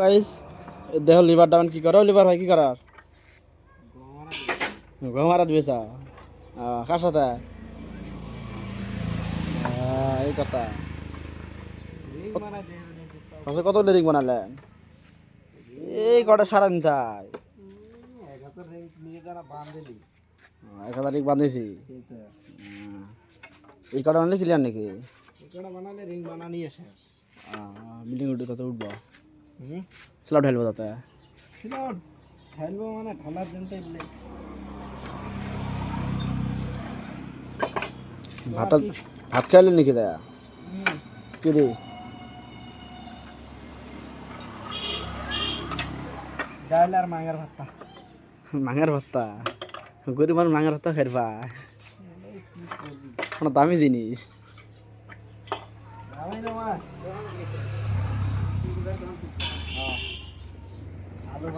guys দেখো liver down কি করো লিভার ভাই কি করার ঘুমারা দিবেছা কার সাথে এই কথা কত রিং বানালেন এই কটা সারা দিন চাই 1000 রিং বাঁধেছি এই কটা বানালে ক্লিয়ার নাকি বিল্ডিং উঠে তাতে উঠবো স্ল্যাব ঢালবো তাতে মানে ঢালার জন্য ভাত খাইলেন নাকি দা কি রে ডাল আর মাঙের ভর্তা গরিব মানুষ মাঙের ভর্তা খাইবা দামি জিনিস আলু